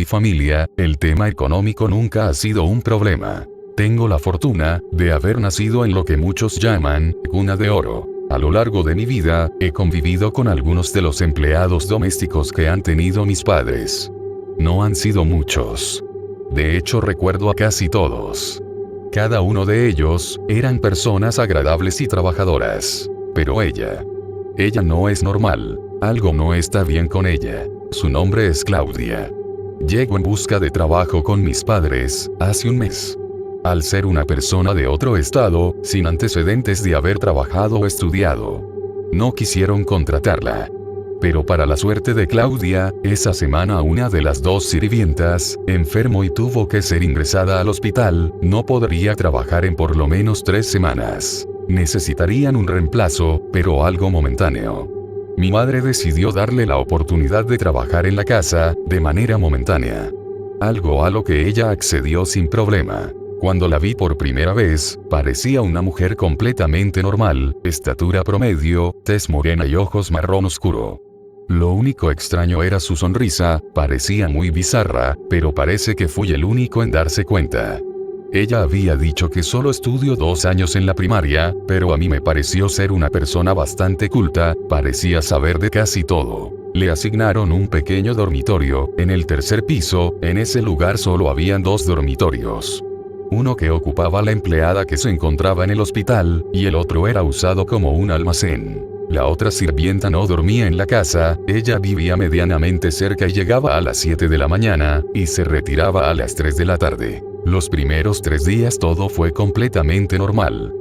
familia, el tema económico nunca ha sido un problema. Tengo la fortuna de haber nacido en lo que muchos llaman cuna de oro. A lo largo de mi vida, he convivido con algunos de los empleados domésticos que han tenido mis padres. No han sido muchos. De hecho, recuerdo a casi todos. Cada uno de ellos eran personas agradables y trabajadoras. Pero ella no es normal. Algo no está bien con ella. Su nombre es Claudia. Llego en busca de trabajo con mis padres hace un mes. Al ser una persona de otro estado, sin antecedentes de haber trabajado o estudiado, no quisieron contratarla. Pero para la suerte de Claudia, esa semana una de las dos sirvientas enfermó y tuvo que ser ingresada al hospital. No podría trabajar en por lo menos 3 semanas. Necesitarían un reemplazo, pero algo momentáneo. Mi madre decidió darle la oportunidad de trabajar en la casa, de manera momentánea. Algo a lo que ella accedió sin problema. Cuando la vi por primera vez, parecía una mujer completamente normal, estatura promedio, tez morena y ojos marrón oscuro. Lo único extraño era su sonrisa, parecía muy bizarra, pero parece que fui el único en darse cuenta. Ella había dicho que solo estudió 2 años en la primaria, pero a mí me pareció ser una persona bastante culta, parecía saber de casi todo. Le asignaron un pequeño dormitorio, en el 3er piso. En ese lugar solo habían 2 dormitorios. Uno que ocupaba la empleada que se encontraba en el hospital, y el otro era usado como un almacén. La otra sirvienta no dormía en la casa, ella vivía medianamente cerca y llegaba a las 7 de la mañana, y se retiraba a las 3 de la tarde. Los primeros 3 días todo fue completamente normal.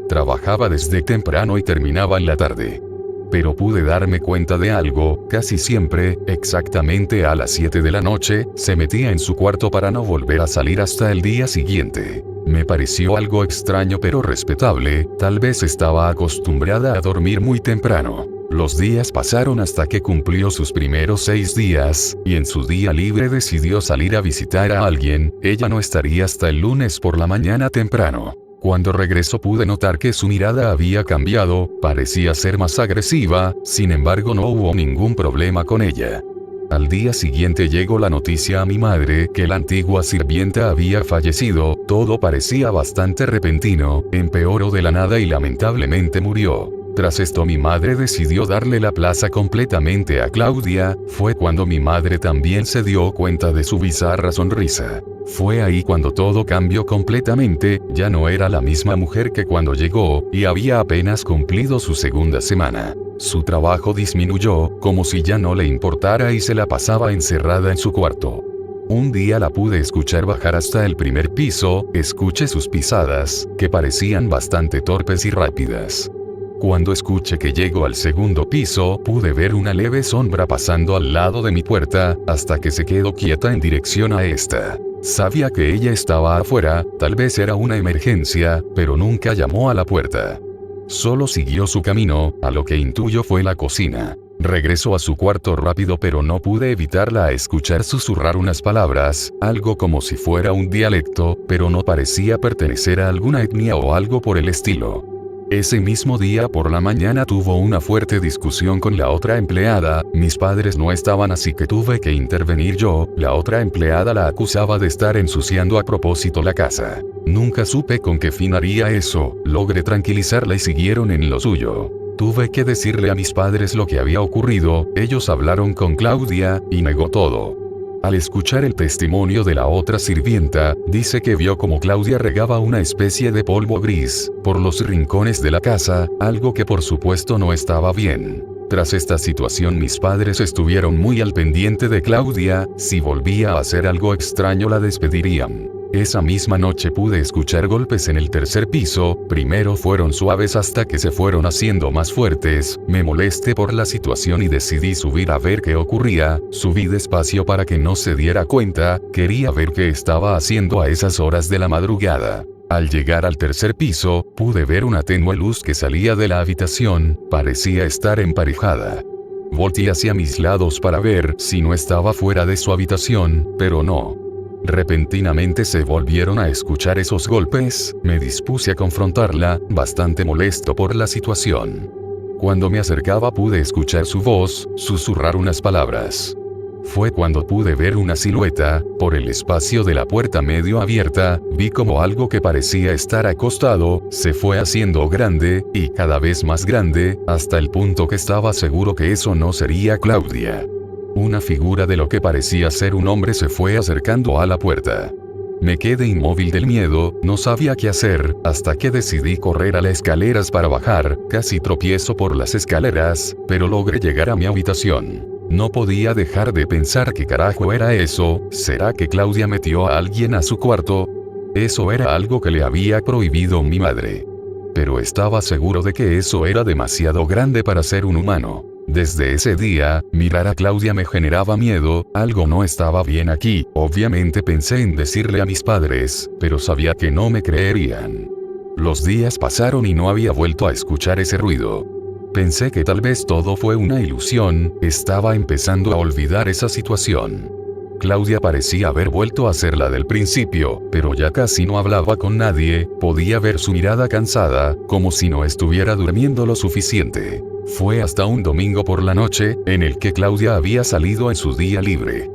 Trabajaba desde temprano y terminaba en la tarde. Pero pude darme cuenta de algo: casi siempre, exactamente a las 7 de la noche, se metía en su cuarto para no volver a salir hasta el día siguiente. Me pareció algo extraño pero respetable, tal vez estaba acostumbrada a dormir muy temprano. Los días pasaron hasta que cumplió sus primeros 6 días, y en su día libre decidió salir a visitar a alguien. Ella no estaría hasta el lunes por la mañana temprano. Cuando regresó pude notar que su mirada había cambiado, parecía ser más agresiva, sin embargo no hubo ningún problema con ella. Al día siguiente llegó la noticia a mi madre que la antigua sirvienta había fallecido. Todo parecía bastante repentino, empeoró de la nada y lamentablemente murió. Tras esto mi madre decidió darle la plaza completamente a Claudia. Fue cuando mi madre también se dio cuenta de su bizarra sonrisa. Fue ahí cuando todo cambió completamente. Ya no era la misma mujer que cuando llegó, y había apenas cumplido su 2ª semana. Su trabajo disminuyó, como si ya no le importara, y se la pasaba encerrada en su cuarto. Un día la pude escuchar bajar hasta el 1er piso. Escuché sus pisadas, que parecían bastante torpes y rápidas. Cuando escuché que llegó al 2º piso, pude ver una leve sombra pasando al lado de mi puerta, hasta que se quedó quieta en dirección a esta. Sabía que ella estaba afuera, tal vez era una emergencia, pero nunca llamó a la puerta. Solo siguió su camino, a lo que intuyo fue la cocina. Regresó a su cuarto rápido, pero no pude evitarla a escuchar susurrar unas palabras, algo como si fuera un dialecto, pero no parecía pertenecer a alguna etnia o algo por el estilo. Ese mismo día por la mañana tuvo una fuerte discusión con la otra empleada. Mis padres no estaban, así que tuve que intervenir yo. La otra empleada la acusaba de estar ensuciando a propósito la casa. Nunca supe con qué fin haría eso. Logré tranquilizarla y siguieron en lo suyo. Tuve que decirle a mis padres lo que había ocurrido. Ellos hablaron con Claudia, y negó todo. Al escuchar el testimonio de la otra sirvienta, dice que vio como Claudia regaba una especie de polvo gris por los rincones de la casa, algo que por supuesto no estaba bien. Tras esta situación mis padres estuvieron muy al pendiente de Claudia. Si volvía a hacer algo extraño la despedirían. Esa misma noche pude escuchar golpes en el 3er piso. Primero fueron suaves hasta que se fueron haciendo más fuertes. Me molesté por la situación y decidí subir a ver qué ocurría. Subí despacio para que no se diera cuenta. Quería ver qué estaba haciendo a esas horas de la madrugada. Al llegar al 3er piso, pude ver una tenue luz que salía de la habitación. Parecía estar emparejada. Volteé hacia mis lados para ver si no estaba fuera de su habitación, pero no. Repentinamente se volvieron a escuchar esos golpes. Me dispuse a confrontarla, bastante molesto por la situación. Cuando me acercaba pude escuchar su voz susurrar unas palabras. Fue cuando pude ver una silueta, por el espacio de la puerta medio abierta, vi como algo que parecía estar acostado, se fue haciendo grande, y cada vez más grande, hasta el punto que estaba seguro que eso no sería Claudia. Una figura de lo que parecía ser un hombre se fue acercando a la puerta. Me quedé inmóvil del miedo, no sabía qué hacer, hasta que decidí correr a las escaleras para bajar, casi tropiezo por las escaleras, pero logré llegar a mi habitación. No podía dejar de pensar qué carajo era eso, ¿será que Claudia metió a alguien a su cuarto? Eso era algo que le había prohibido mi madre. Pero estaba seguro de que eso era demasiado grande para ser un humano. Desde ese día, mirar a Claudia me generaba miedo, algo no estaba bien aquí. Obviamente pensé en decirle a mis padres, pero sabía que no me creerían. Los días pasaron y no había vuelto a escuchar ese ruido. Pensé que tal vez todo fue una ilusión, estaba empezando a olvidar esa situación. Claudia parecía haber vuelto a ser la del principio, pero ya casi no hablaba con nadie, podía ver su mirada cansada, como si no estuviera durmiendo lo suficiente. Fue hasta un domingo por la noche, en el que Claudia había salido en su día libre.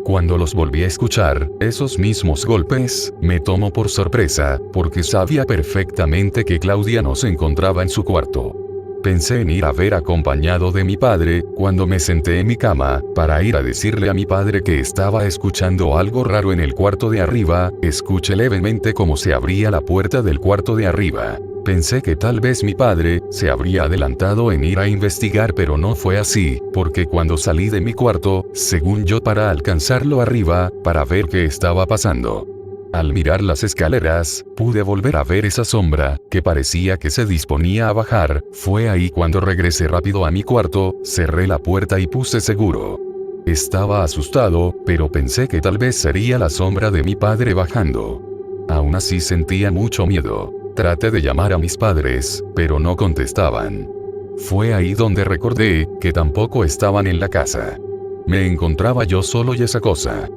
Cuando los volví a escuchar, esos mismos golpes, me tomó por sorpresa, porque sabía perfectamente que Claudia no se encontraba en su cuarto. Pensé en ir a ver acompañado de mi padre, cuando me senté en mi cama, para ir a decirle a mi padre que estaba escuchando algo raro en el cuarto de arriba, escuché levemente cómo se abría la puerta del cuarto de arriba. Pensé que tal vez mi padre se habría adelantado en ir a investigar, pero no fue así, porque cuando salí de mi cuarto, según yo para alcanzarlo arriba, para ver qué estaba pasando. Al mirar las escaleras, pude volver a ver esa sombra, que parecía que se disponía a bajar. Fue ahí cuando regresé rápido a mi cuarto, cerré la puerta y puse seguro. Estaba asustado, pero pensé que tal vez sería la sombra de mi padre bajando. Aún así sentía mucho miedo. Traté de llamar a mis padres, pero no contestaban. Fue ahí donde recordé que tampoco estaban en la casa. Me encontraba yo solo y esa cosa.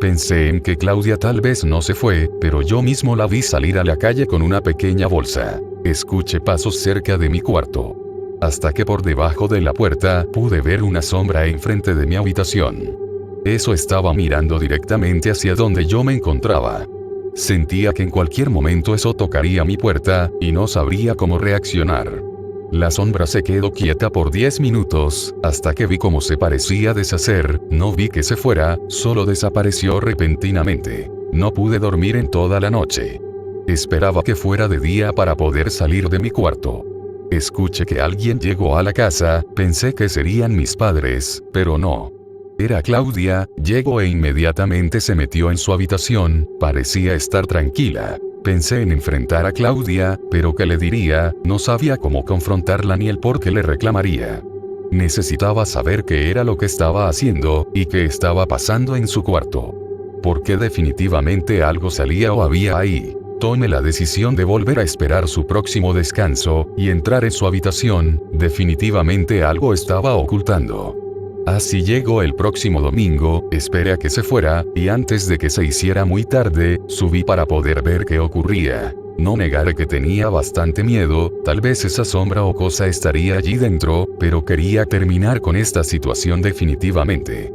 Pensé en que Claudia tal vez no se fue, pero yo mismo la vi salir a la calle con una pequeña bolsa. Escuché pasos cerca de mi cuarto. Hasta que por debajo de la puerta pude ver una sombra enfrente de mi habitación. Eso estaba mirando directamente hacia donde yo me encontraba. Sentía que en cualquier momento eso tocaría mi puerta, y no sabría cómo reaccionar. La sombra se quedó quieta por 10 minutos, hasta que vi cómo se parecía deshacer. No vi que se fuera, solo desapareció repentinamente. No pude dormir en toda la noche. Esperaba que fuera de día para poder salir de mi cuarto. Escuché que alguien llegó a la casa, pensé que serían mis padres, pero no. Era Claudia, llegó e inmediatamente se metió en su habitación, parecía estar tranquila. Pensé en enfrentar a Claudia, pero ¿qué le diría? No sabía cómo confrontarla ni el por qué le reclamaría. Necesitaba saber qué era lo que estaba haciendo, y qué estaba pasando en su cuarto. Porque definitivamente algo salía o había ahí. Tomé la decisión de volver a esperar su próximo descanso, y entrar en su habitación. Definitivamente algo estaba ocultando. Así llegó el próximo domingo, esperé a que se fuera, y antes de que se hiciera muy tarde, subí para poder ver qué ocurría. No negaré que tenía bastante miedo, tal vez esa sombra o cosa estaría allí dentro, pero quería terminar con esta situación definitivamente.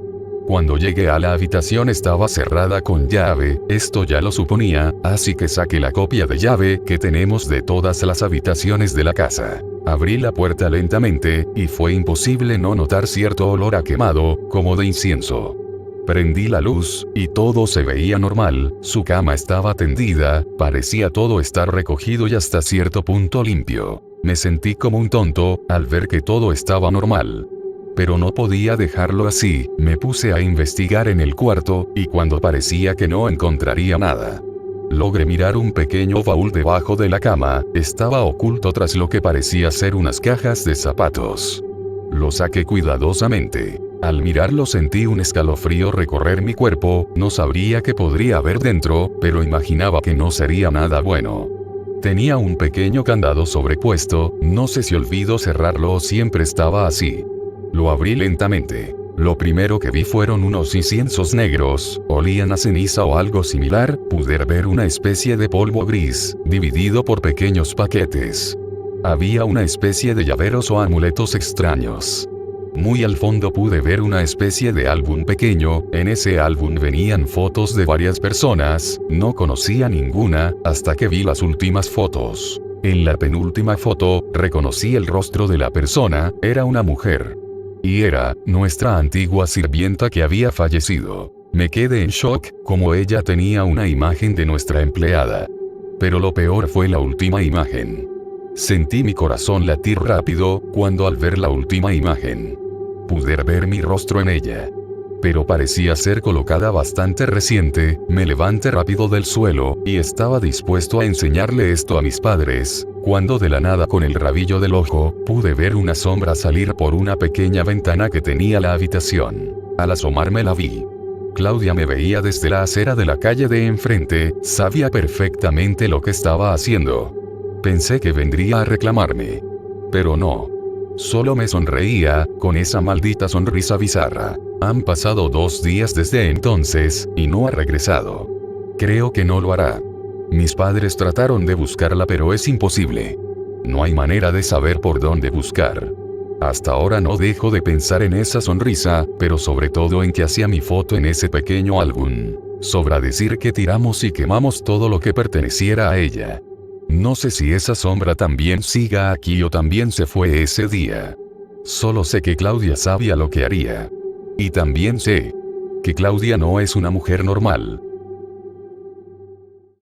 Cuando llegué a la habitación estaba cerrada con llave, esto ya lo suponía, así que saqué la copia de llave que tenemos de todas las habitaciones de la casa. Abrí la puerta lentamente, y fue imposible no notar cierto olor a quemado, como de incienso. Prendí la luz, y todo se veía normal, su cama estaba tendida, parecía todo estar recogido y hasta cierto punto limpio. Me sentí como un tonto, al ver que todo estaba normal. Pero no podía dejarlo así, me puse a investigar en el cuarto, y cuando parecía que no encontraría nada, logré mirar un pequeño baúl debajo de la cama, estaba oculto tras lo que parecía ser unas cajas de zapatos. Lo saqué cuidadosamente. Al mirarlo sentí un escalofrío recorrer mi cuerpo, no sabría qué podría haber dentro, pero imaginaba que no sería nada bueno. Tenía un pequeño candado sobrepuesto, no sé si olvidó cerrarlo o siempre estaba así. Lo abrí lentamente. Lo primero que vi fueron unos inciensos negros, olían a ceniza o algo similar, pude ver una especie de polvo gris, dividido por pequeños paquetes. Había una especie de llaveros o amuletos extraños. Muy al fondo pude ver una especie de álbum pequeño, en ese álbum venían fotos de varias personas, no conocía ninguna, hasta que vi las últimas fotos. En la penúltima foto, reconocí el rostro de la persona, era una mujer. Y era, nuestra antigua sirvienta que había fallecido. Me quedé en shock, como ella tenía una imagen de nuestra empleada. Pero lo peor fue la última imagen. Sentí mi corazón latir rápido, cuando al ver la última imagen. Pude ver mi rostro en ella. Pero parecía ser colocada bastante reciente, me levanté rápido del suelo, y estaba dispuesto a enseñarle esto a mis padres, cuando de la nada con el rabillo del ojo, pude ver una sombra salir por una pequeña ventana que tenía la habitación. Al asomarme la vi. Claudia me veía desde la acera de la calle de enfrente, sabía perfectamente lo que estaba haciendo. Pensé que vendría a reclamarme. Pero no. Solo me sonreía, con esa maldita sonrisa bizarra. Han pasado 2 días desde entonces, y no ha regresado. Creo que no lo hará. Mis padres trataron de buscarla pero es imposible. No hay manera de saber por dónde buscar. Hasta ahora no dejo de pensar en esa sonrisa, pero sobre todo en que hacía mi foto en ese pequeño álbum. Sobra decir que tiramos y quemamos todo lo que perteneciera a ella. No sé si esa sombra también siga aquí o también se fue ese día. Solo sé que Claudia sabía lo que haría. Y también sé que Claudia no es una mujer normal.